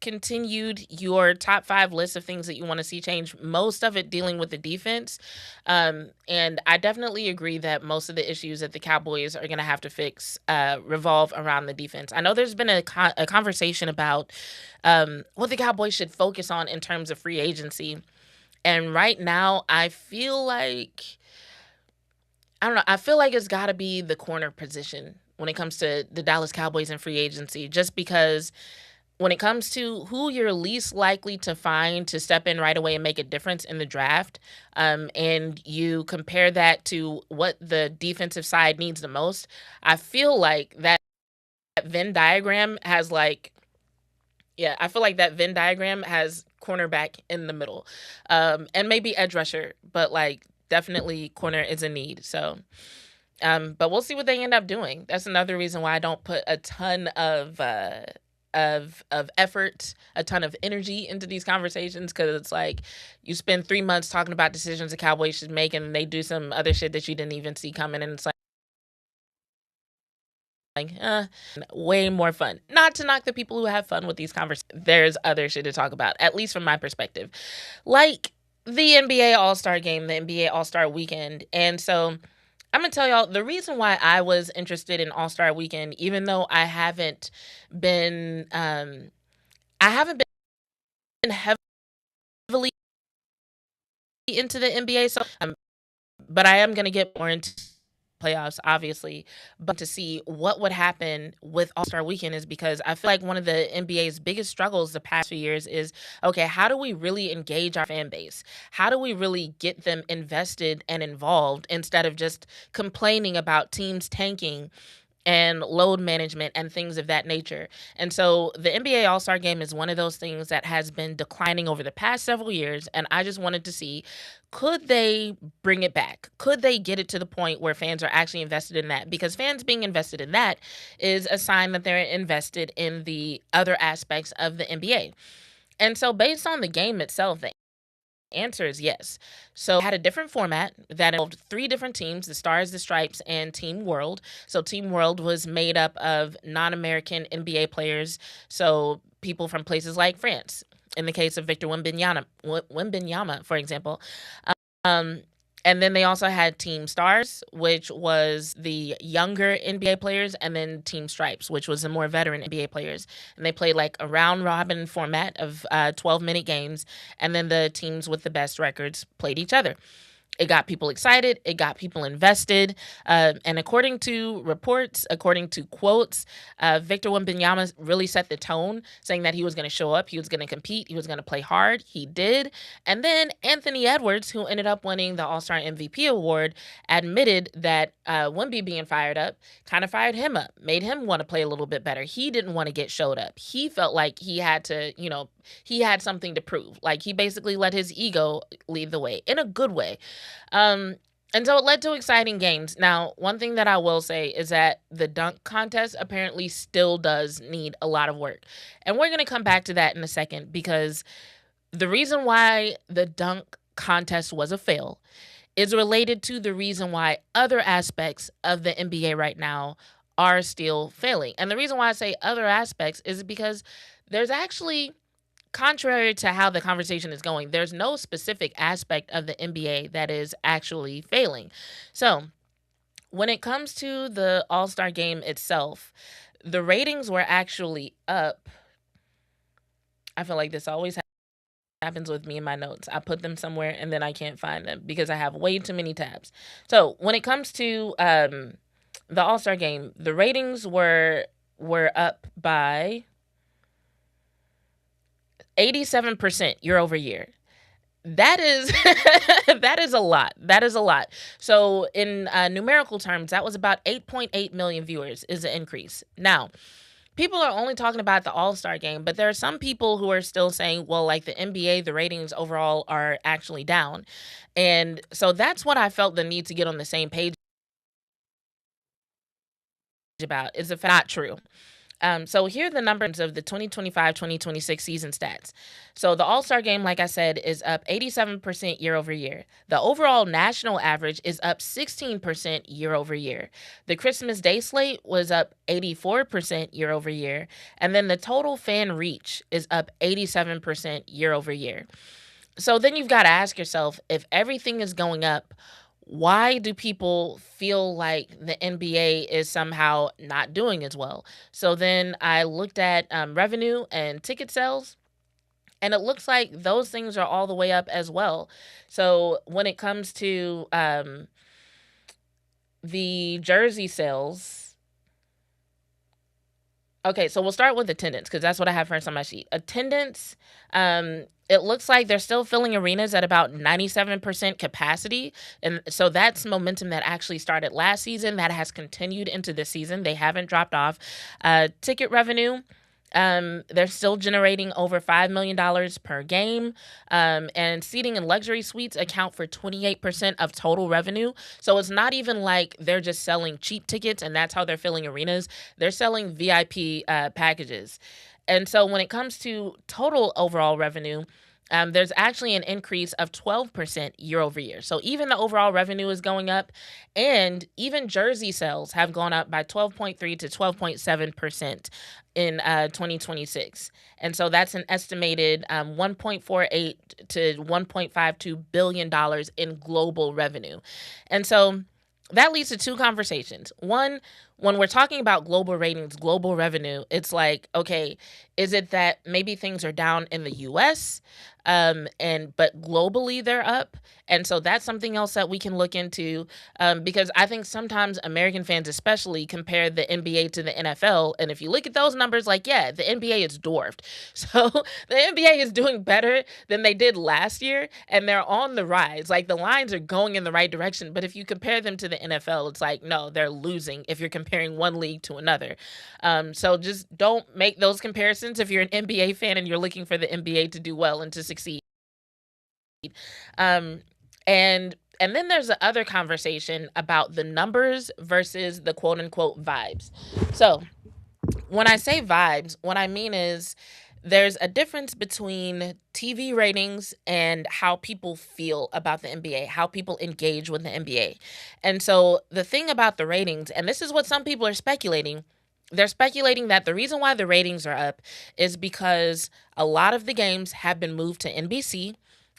continued your top 5 list of things that you want to see change, most of it dealing with the defense. And I definitely agree that most of the issues that the Cowboys are going to have to fix revolve around the defense. I know there's been a conversation about what the Cowboys should focus on in terms of free agency. And right now, I feel like I don't know. I feel like it's got to be the corner position when it comes to the Dallas Cowboys and free agency, just because when it comes to who you're least likely to find to step in right away and make a difference in the draft, and you compare that to what the defensive side needs the most, I feel like that Venn diagram has I feel like that Venn diagram has cornerback in the middle, and maybe edge rusher, but like definitely corner is a need. So, but we'll see what they end up doing. That's another reason why I don't put a ton of effort, a ton of energy into these conversations, because it's like you spend 3 months talking about decisions the Cowboys should make, and they do some other shit that you didn't even see coming, and it's way more fun. Not to knock the people who have fun with these conversations. There's other shit to talk about, at least from my perspective. Like the NBA All-Star game, the NBA All-Star weekend. And so I'm going to tell y'all the reason why I was interested in All-Star weekend, even though I haven't been heavily into the NBA, so but I am going to get more into playoffs, obviously, but to see what would happen with All-Star Weekend is because I feel like one of the NBA's biggest struggles the past few years is, okay, how do we really engage our fan base? How do we really get them invested and involved instead of just complaining about teams tanking and load management and things of that nature? And so the NBA All-Star game is one of those things that has been declining over the past several years, and I just wanted to see, could they bring it back? Could they get it to the point where fans are actually invested in that? Because fans being invested in that is a sign that they're invested in the other aspects of the NBA. And so based on the game itself, the answer is yes. So had a different format that involved 3 different teams, the Stars, the Stripes, and Team World. So Team World was made up of non-American NBA players, so people from places like France. In the case of Victor Wembanyama, for example. Um, and then they also had Team Stars, which was the younger NBA players, and then Team Stripes, which was the more veteran NBA players. And they played like a round robin format of 12-minute games, and then the teams with the best records played each other. It got people excited. It got people invested. And according to reports, according to quotes, Victor Wembanyama really set the tone, saying that he was going to show up, he was going to compete, he was going to play hard. He did. And then Anthony Edwards, who ended up winning the All-Star MVP award, admitted that Wemby being fired up kind of fired him up, made him want to play a little bit better. He didn't want to get showed up. He felt like he had to, he had something to prove. Like he basically let his ego lead the way in a good way. And so it led to exciting games. Now, one thing that I will say is that the dunk contest apparently still does need a lot of work. And we're going to come back to that in a second, because the reason why the dunk contest was a fail is related to the reason why other aspects of the NBA right now are still failing. And the reason why I say other aspects is because there's actually, contrary to how the conversation is going, there's no specific aspect of the NBA that is actually failing. So when it comes to the All-Star game itself, the ratings were actually up. I feel like this always happens with me in my notes. I put them somewhere and then I can't find them because I have way too many tabs. So when it comes to the All-Star game, the ratings were up by 87% year over year. That is that is a lot. That is a lot. So in numerical terms, that was about 8.8 million viewers is an increase. Now, people are only talking about the All-Star game, but there are some people who are still saying, well, like the NBA, the ratings overall are actually down. And so that's what I felt the need to get on the same page about, is if not true. So here are the numbers of the 2025-2026 season stats. So the All-Star game, like I said, is up 87% year over year. The overall national average is up 16% year over year. The Christmas Day slate was up 84% year over year. And then the total fan reach is up 87% year over year. So then you've got to ask yourself, if everything is going up, why do people feel like the NBA is somehow not doing as well? So then I looked at revenue and ticket sales, and it looks like those things are all the way up as well. So when it comes to the jersey sales, okay, so we'll start with attendance because that's what I have first on my sheet. Attendance, it looks like they're still filling arenas at about 97% capacity. And so that's momentum that actually started last season that has continued into this season. They haven't dropped off. Ticket revenue, they're still generating over $5 million per game. And seating and luxury suites account for 28% of total revenue. So it's not even like they're just selling cheap tickets and that's how they're filling arenas. They're selling VIP packages. And so when it comes to total overall revenue, there's actually an increase of 12% year over year. So even the overall revenue is going up, and even jersey sales have gone up by 12.3 to 12.7% in 2026. And so that's an estimated 1.48 to $1.52 billion in global revenue. And so that leads to two conversations. One, when we're talking about global ratings, global revenue, it's like, okay, is it that maybe things are down in the US, but globally they're up? And so that's something else that we can look into, because I think sometimes American fans especially compare the NBA to the NFL. And if you look at those numbers, like, yeah, the NBA is dwarfed. So the NBA is doing better than they did last year, and they're on the rise. Like, the lines are going in the right direction. But if you compare them to the NFL, it's like, no, they're losing if you're comparing one league to another. So just don't make those comparisons if you're an NBA fan and you're looking for the NBA to do well and to succeed. Um, and then there's the other conversation about the numbers versus the quote unquote vibes. So when I say vibes, what I mean is there's a difference between TV ratings and how people feel about the NBA, how people engage with the NBA. And so the thing about the ratings, and this is what some people are speculating, they're speculating that the reason why the ratings are up is because a lot of the games have been moved to NBC.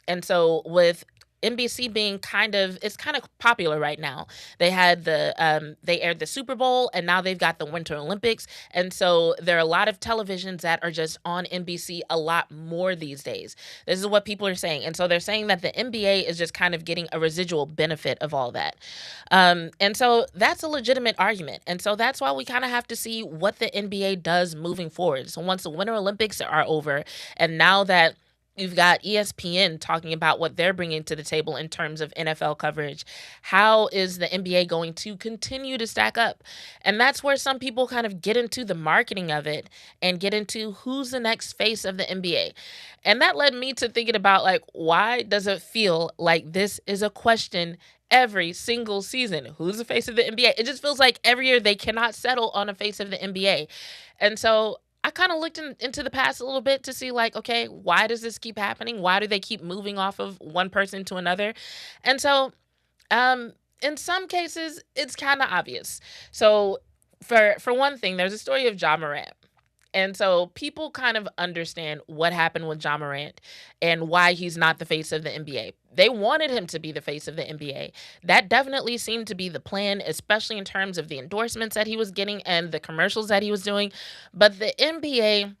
And so with NBC being it's kind of popular right now. They had they aired the Super Bowl, and now they've got the Winter Olympics. And so there are a lot of televisions that are just on NBC a lot more these days. This is what people are saying. And so they're saying that the NBA is just kind of getting a residual benefit of all that. And so that's a legitimate argument. And so that's why we kind of have to see what the NBA does moving forward. So once the Winter Olympics are over, and now that you've got ESPN talking about what they're bringing to the table in terms of NFL coverage, how is the NBA going to continue to stack up? And that's where some people kind of get into the marketing of it and get into who's the next face of the NBA. And that led me to thinking about, like, why does it feel like this is a question every single season? Who's the face of the NBA? It just feels like every year they cannot settle on a face of the NBA. And so I kind of looked into the past a little bit to see, like, okay, why does this keep happening? Why do they keep moving off of one person to another? And so in some cases, it's kind of obvious. So for one thing, there's a story of Ja Morant. And so people kind of understand what happened with Ja Morant and why he's not the face of the NBA. They wanted him to be the face of the NBA. That definitely seemed to be the plan, especially in terms of the endorsements that he was getting and the commercials that he was doing. But the NBA,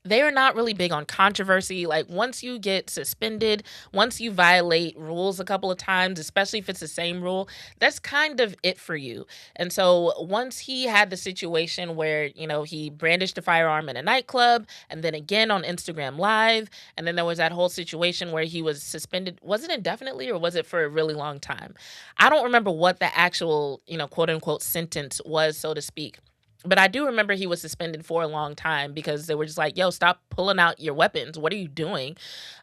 they are not really big on controversy. Like, once you get suspended, once you violate rules a couple of times, especially if it's the same rule, that's kind of it for you. And so once he had the situation where, he brandished a firearm in a nightclub and then again on Instagram Live, and then there was that whole situation where he was suspended, was it indefinitely or was it for a really long time? I don't remember what the actual, quote unquote sentence was, so to speak. But I do remember he was suspended for a long time because they were just like, yo, stop pulling out your weapons. What are you doing?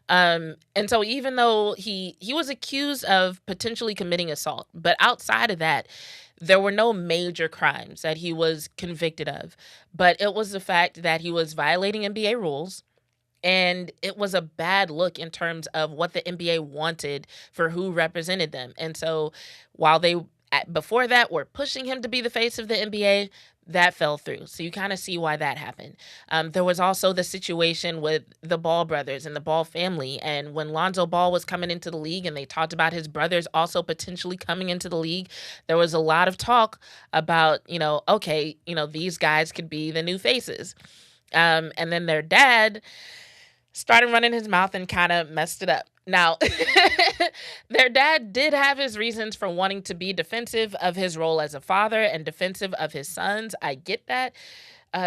And so even though he was accused of potentially committing assault, but outside of that, There were no major crimes that he was convicted of, but it was the fact that he was violating NBA rules. And it was a bad look in terms of what the NBA wanted for who represented them. And so while they, before that, were pushing him to be the face of the NBA, that fell through. So you kind of see why that happened. There was also the situation with the Ball brothers and the Ball family. And when Lonzo Ball was coming into the league and they talked about his brothers also potentially coming into the league, there was a lot of talk about, okay, these guys could be the new faces. And then their dad started running his mouth and kind of messed it up. Now, their dad did have his reasons for wanting to be defensive of his role as a father and defensive of his sons. I get that.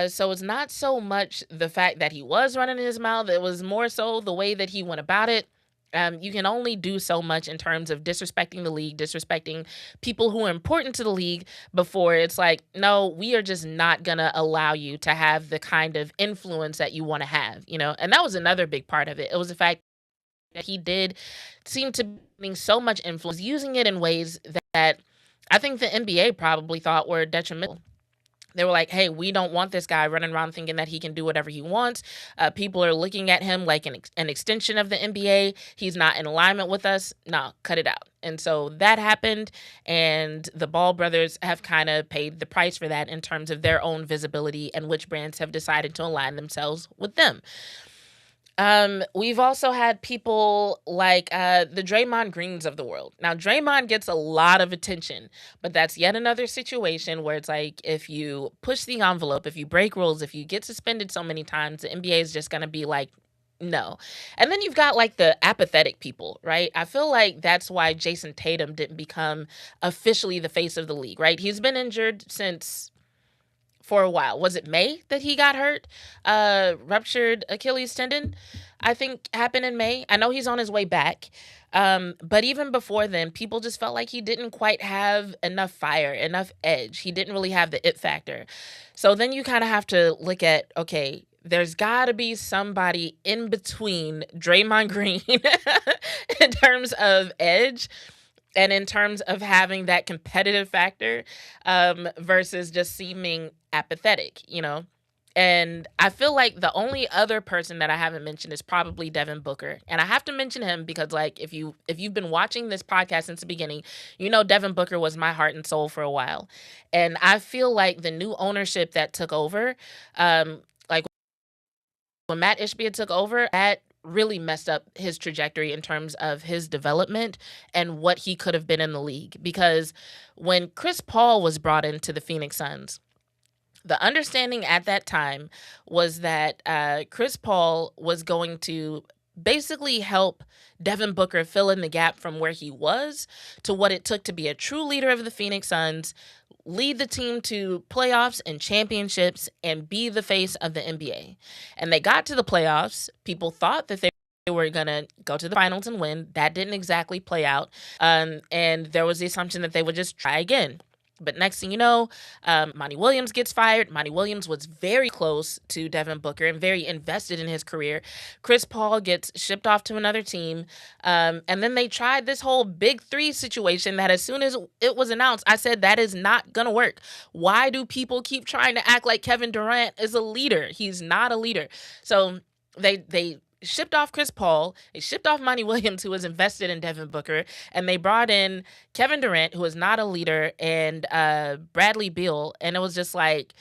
So it's not so much the fact that he was running his mouth. It was more so the way that he went about it. You can only do so much in terms of disrespecting the league, disrespecting people who are important to the league before it's like, no, we are just not going to allow you to have the kind of influence that you want to have, And that was another big part of it. It was the fact that he did seem to be having so much influence, using it in ways that I think the NBA probably thought were detrimental. They were like, hey, we don't want this guy running around thinking that he can do whatever he wants. People are looking at him like an extension of the NBA. He's not in alignment with us. No, cut it out. And so that happened, and the Ball brothers have kind of paid the price for that in terms of their own visibility and which brands have decided to align themselves with them. We've also had people like the Draymond Greens of the world. Now, Draymond gets a lot of attention, but that's yet another situation where it's like if you push the envelope, if you break rules, if you get suspended so many times, the NBA is just going to be like, no. And then you've got like the apathetic people, right? I feel like that's why Jason Tatum didn't become officially the face of the league, right? He's been injured for a while. Was it May that he got hurt? Ruptured Achilles tendon, I think, happened in May. I know he's on his way back. But even before then, people just felt like he didn't quite have enough fire, enough edge. He didn't really have the it factor. So then you kind of have to look at, okay, there's got to be somebody in between Draymond Green in terms of edge and in terms of having that competitive factor versus just seeming apathetic, And I feel like the only other person that I haven't mentioned is probably Devin Booker. And I have to mention him because, like, if you've been watching this podcast since the beginning, Devin Booker was my heart and soul for a while. And I feel like the new ownership that took over, like when Matt Ishbia took over, that really messed up his trajectory in terms of his development and what he could have been in the league. Because when Chris Paul was brought into the Phoenix Suns, the understanding at that time was that Chris Paul was going to basically help Devin Booker fill in the gap from where he was to what it took to be a true leader of the Phoenix Suns, lead the team to playoffs and championships, and be the face of the NBA. And they got to the playoffs. People thought that they were going to go to the finals and win. That didn't exactly play out. And there was the assumption that they would just try again. But next thing you know, Monty Williams gets fired. Monty Williams was very close to Devin Booker and very invested in his career. Chris Paul gets shipped off to another team. And then they tried this whole big three situation that as soon as it was announced, I said, that is not going to work. Why do people keep trying to act like Kevin Durant is a leader? He's not a leader. So they shipped off Chris Paul, they shipped off Monty Williams, who was invested in Devin Booker, and they brought in Kevin Durant, who is not a leader, and Bradley Beal, and it was just like,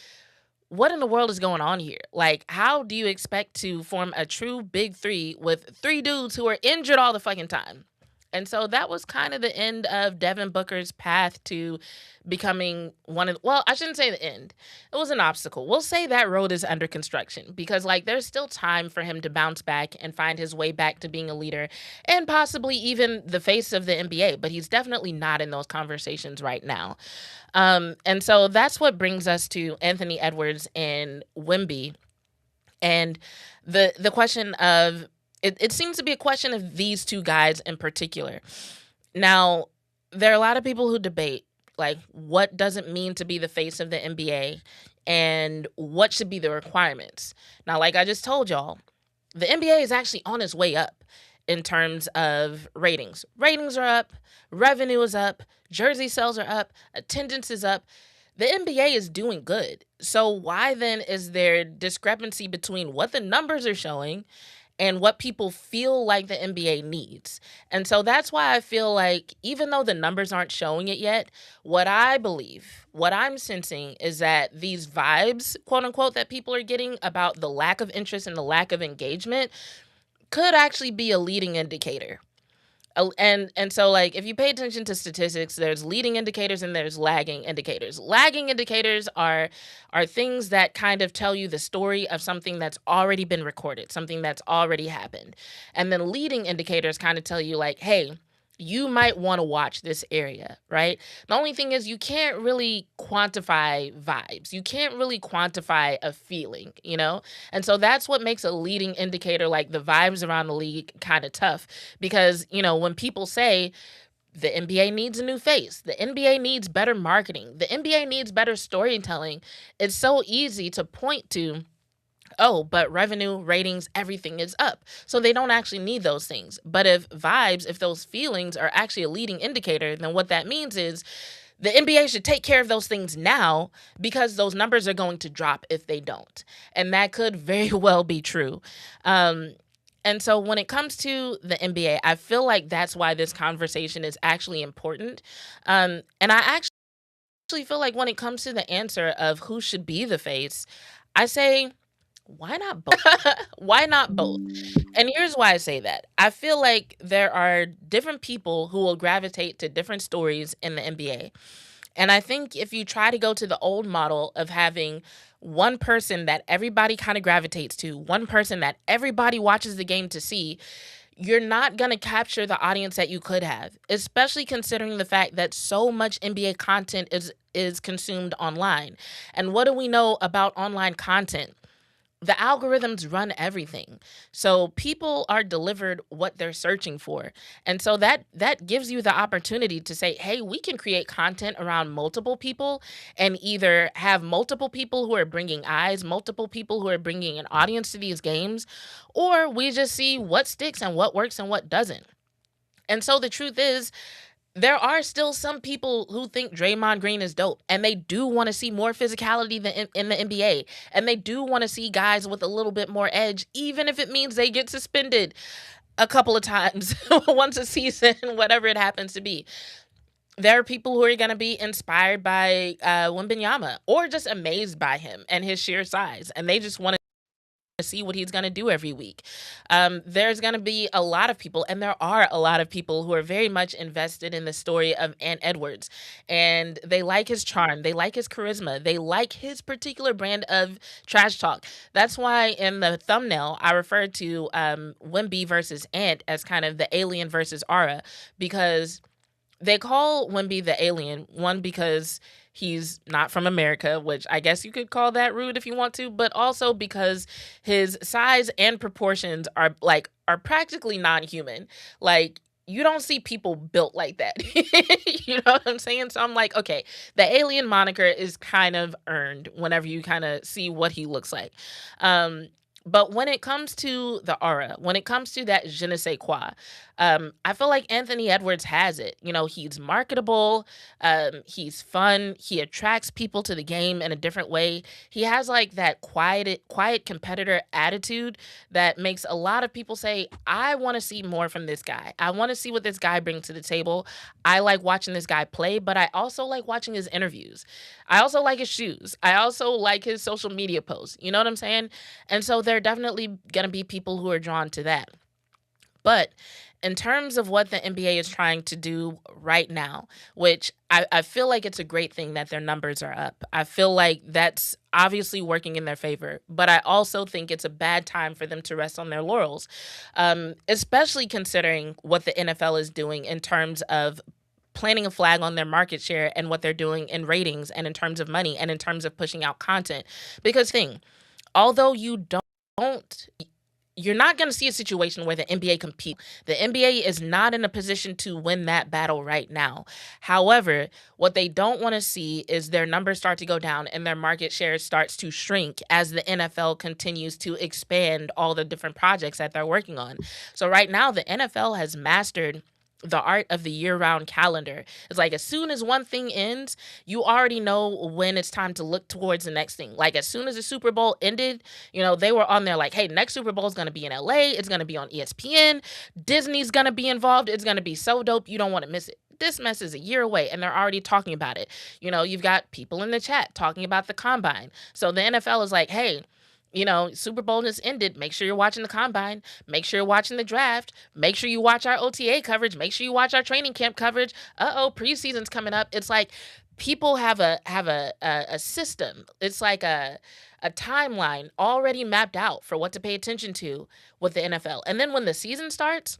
what in the world is going on here? Like, how do you expect to form a true big three with three dudes who are injured all the fucking time? And so that was kind of the end of Devin Booker's path to becoming I shouldn't say the end. It was an obstacle. We'll say that road is under construction because, like, there's still time for him to bounce back and find his way back to being a leader and possibly even the face of the NBA. But he's definitely not in those conversations right now. And so that's what brings us to Anthony Edwards and Wemby. And the question of, it seems to be a question of these two guys in particular. Now, there are a lot of people who debate, like, what does it mean to be the face of the NBA and what should be the requirements? Now, like I just told y'all, the NBA is actually on its way up. in terms of ratings. Ratings are up, revenue is up, jersey sales are up, attendance is up. The NBA is doing good. So why then is there discrepancy between what the numbers are showing and what people feel like the NBA needs? And so that's why I feel like even though the numbers aren't showing it yet, what I believe, what I'm sensing is that these vibes, quote unquote, that people are getting about the lack of interest and the lack of engagement could actually be a leading indicator. And so, like, if you pay attention to statistics, there's leading indicators and there's lagging indicators. Lagging indicators are things that kind of tell you the story of something that's already been recorded, something that's already happened. And then leading indicators kind of tell you, like, hey, you might want to watch this area, right? The only thing is you can't really quantify vibes. You can't really quantify a feeling, you know? And so that's what makes a leading indicator like the vibes around the league kind of tough because, you know, when people say the NBA needs a new face, the NBA needs better marketing, the NBA needs better storytelling, it's so easy to point to, oh, but revenue, ratings, everything is up. So they don't actually need those things. But if vibes, if those feelings are actually a leading indicator, then what that means is the NBA should take care of those things now because those numbers are going to drop if they don't. And that could very well be true. And so when it comes to the NBA, I feel like that's why this conversation is actually important. And I actually feel like when it comes to the answer of who should be the face, I say, why not both? Why not both? And here's why I say that. I feel like there are different people who will gravitate to different stories in the NBA. And I think if you try to go to the old model of having one person that everybody kind of gravitates to, one person that everybody watches the game to see, you're not going to capture the audience that you could have, especially considering the fact that so much NBA content is consumed online. And what do we know about online content? The algorithms run everything. So people are delivered what they're searching for. And so that gives you the opportunity to say, hey, we can create content around multiple people and either have multiple people who are bringing eyes, multiple people who are bringing an audience to these games, or we just see what sticks and what works and what doesn't. And so the truth is, there are still some people who think Draymond Green is dope, and they do want to see more physicality than in the NBA, and they do want to see guys with a little bit more edge, even if it means they get suspended a couple of times, once a season, whatever it happens to be. There are people who are going to be inspired by Wembanyama or just amazed by him and his sheer size, and they just want to see what he's going to do every week. There's going to be a lot of people, and there are a lot of people who are very much invested in the story of Ant Edwards, and they like his charm, they like his charisma, they like his particular brand of trash talk. That's why in the thumbnail I referred to Wemby versus Ant as kind of the alien versus aura, because they call Wemby the alien, one, because he's not from America, which I guess you could call that rude if you want to, but also because his size and proportions are practically non-human. Like, you don't see people built like that. You know what I'm saying? So I'm like, okay, the alien moniker is kind of earned whenever you kind of see what he looks like. But when it comes to the aura, when it comes to that je ne sais quoi, I feel like Anthony Edwards has it. You know, he's marketable, he's fun, he attracts people to the game in a different way. He has like that quiet competitor attitude that makes a lot of people say, I want to see more from this guy. I want to see what this guy brings to the table. I like watching this guy play, but I also like watching his interviews. I also like his shoes. I also like his social media posts. You know what I'm saying? And so there are definitely going to be people who are drawn to that. But in terms of what the NBA is trying to do right now, which I feel like it's a great thing that their numbers are up. I feel like that's obviously working in their favor. But I also think it's a bad time for them to rest on their laurels, especially considering what the NFL is doing in terms of planting a flag on their market share and what they're doing in ratings and in terms of money and in terms of pushing out content. Because although you you're not going to see a situation where the NBA competes. The NBA is not in a position to win that battle right now. However, what they don't want to see is their numbers start to go down and their market share starts to shrink as the NFL continues to expand all the different projects that they're working on. So right now, the NFL has mastered the art of the year-round calendar. It's like as soon as one thing ends, you already know when it's time to look towards the next thing. Like as soon as the Super Bowl ended, they were on there like, hey, next Super Bowl is going to be in LA. It's going to be on ESPN. Disney's going to be involved. It's going to be so dope. You don't want to miss it. This mess is a year away and they're already talking about it. You've got people in the chat talking about the combine. So the NFL is like, hey, Super Bowl just ended. Make sure you're watching the combine. Make sure you're watching the draft. Make sure you watch our OTA coverage. Make sure you watch our training camp coverage. Preseason's coming up. It's like people have a system. It's like a timeline already mapped out for what to pay attention to with the NFL. And then when the season starts,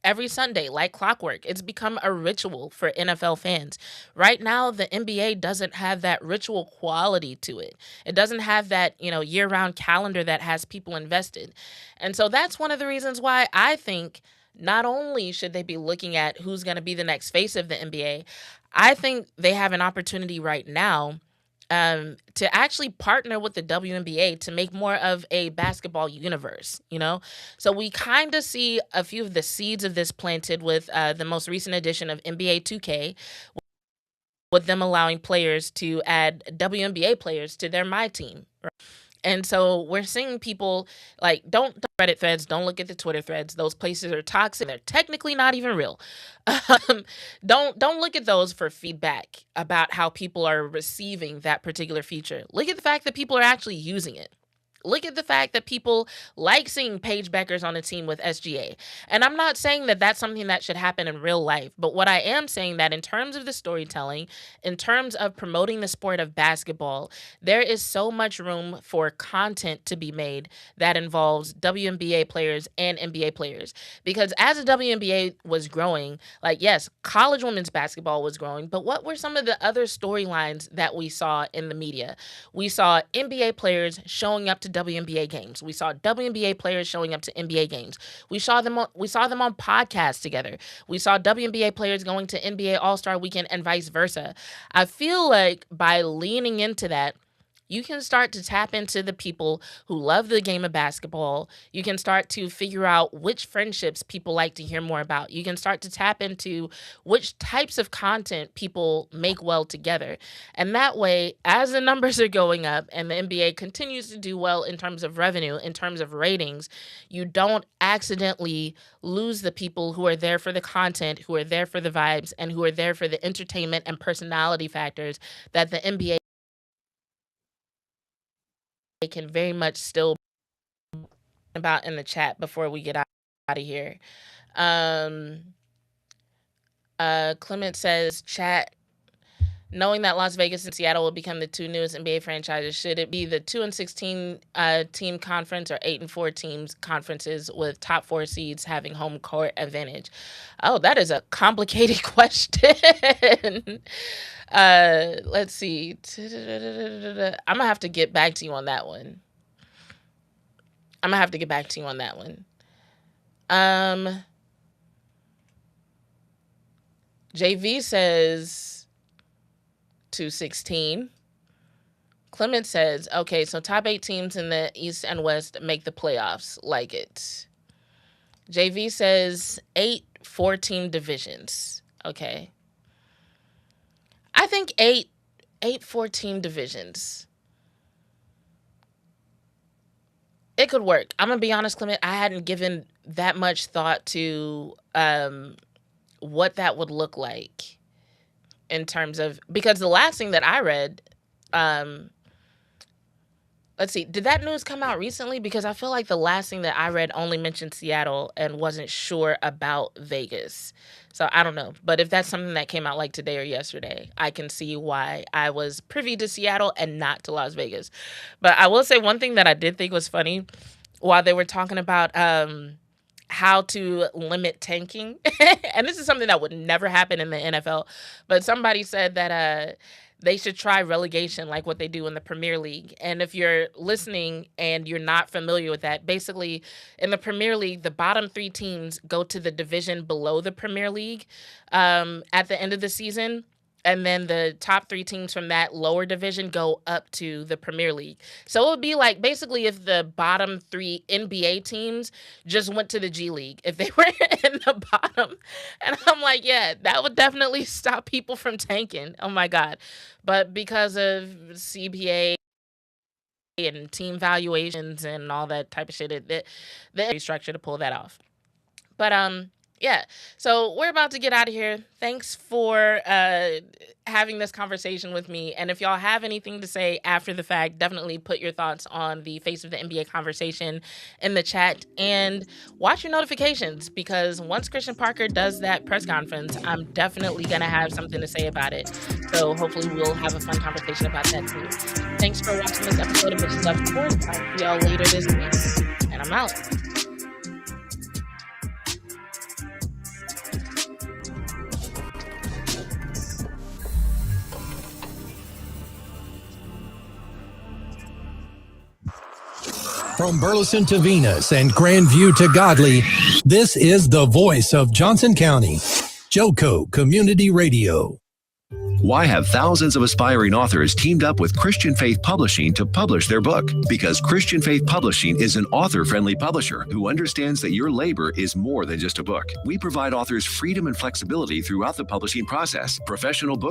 every Sunday, like clockwork, it's become a ritual for NFL fans. Right now, the NBA doesn't have that ritual quality to it. It doesn't have that, year-round calendar that has people invested. And so that's one of the reasons why I think not only should they be looking at who's going to be the next face of the NBA, I think they have an opportunity right now to actually partner with the WNBA to make more of a basketball universe, So we kind of see a few of the seeds of this planted with the most recent edition of NBA 2K, with them allowing players to add WNBA players to their My Team. Right? And so we're seeing people like, don't Reddit threads, don't look at the Twitter threads. Those places are toxic. They're technically not even real. Don't look at those for feedback about how people are receiving that particular feature. Look at the fact that people are actually using it. Look at the fact that people like seeing Paige Beckers on a team with SGA. And I'm not saying that that's something that should happen in real life. But what I am saying that in terms of the storytelling, in terms of promoting the sport of basketball, there is so much room for content to be made that involves WNBA players and NBA players. Because as the WNBA was growing, like, yes, college women's basketball was growing. But what were some of the other storylines that we saw in the media? We saw NBA players showing up to WNBA games. We saw WNBA players showing up to NBA games. We saw them on podcasts together. We saw WNBA players going to NBA All-Star Weekend and vice versa. I feel like by leaning into that, you can start to tap into the people who love the game of basketball. You can start to figure out which friendships people like to hear more about. You can start to tap into which types of content people make well together. And that way, as the numbers are going up and the NBA continues to do well in terms of revenue, in terms of ratings, you don't accidentally lose the people who are there for the content, who are there for the vibes, and who are there for the entertainment and personality factors that the NBA can very much still about in the chat before we get out of here. Clement says, chat, knowing that Las Vegas and Seattle will become the two newest NBA franchises, should it be the 2-16 team conference or 8-4 teams conferences with top 4 seeds having home court advantage? Oh, that is a complicated question. Let's see. I'm gonna have to get back to you on that one. JV says 2-16. Clement says, okay, so top 8 teams in the East and West make the playoffs. Like it. JV says 8 4-team divisions. Okay. I think 8 4-team divisions. It could work. I'm going to be honest, Clement, I hadn't given that much thought to what that would look like in terms of, because the last thing that I read, let's see, did that news come out recently? Because I feel like the last thing that I read only mentioned Seattle and wasn't sure about Vegas. So I don't know. But if that's something that came out like today or yesterday, I can see why I was privy to Seattle and not to Las Vegas. But I will say one thing that I did think was funny while they were talking about how to limit tanking. And this is something that would never happen in the NFL. But somebody said that they should try relegation like what they do in the Premier League. And if you're listening and you're not familiar with that, basically in the Premier League, the bottom 3 teams go to the division below the Premier League at the end of the season. And then the top 3 teams from that lower division go up to the Premier League. So it would be like basically if the bottom 3 NBA teams just went to the G League, if they were in the bottom. And I'm like, yeah, that would definitely stop people from tanking. Oh my God. But because of CBA and team valuations and all that type of shit, the structure to pull that off. But yeah, so we're about to get out of here. Thanks for having this conversation with me. And if y'all have anything to say after the fact, definitely put your thoughts on the Face of the NBA conversation in the chat and watch your notifications, because once Christian Parker does that press conference, I'm definitely going to have something to say about it. So hopefully we'll have a fun conversation about that too. Thanks for watching this episode of Bitches Love Sports. I'll see y'all later this week. And I'm out. From Burleson to Venus and Grandview to Godley, this is the voice of Johnson County, Joco Community Radio. Why have thousands of aspiring authors teamed up with Christian Faith Publishing to publish their book? Because Christian Faith Publishing is an author-friendly publisher who understands that your labor is more than just a book. We provide authors freedom and flexibility throughout the publishing process. Professional book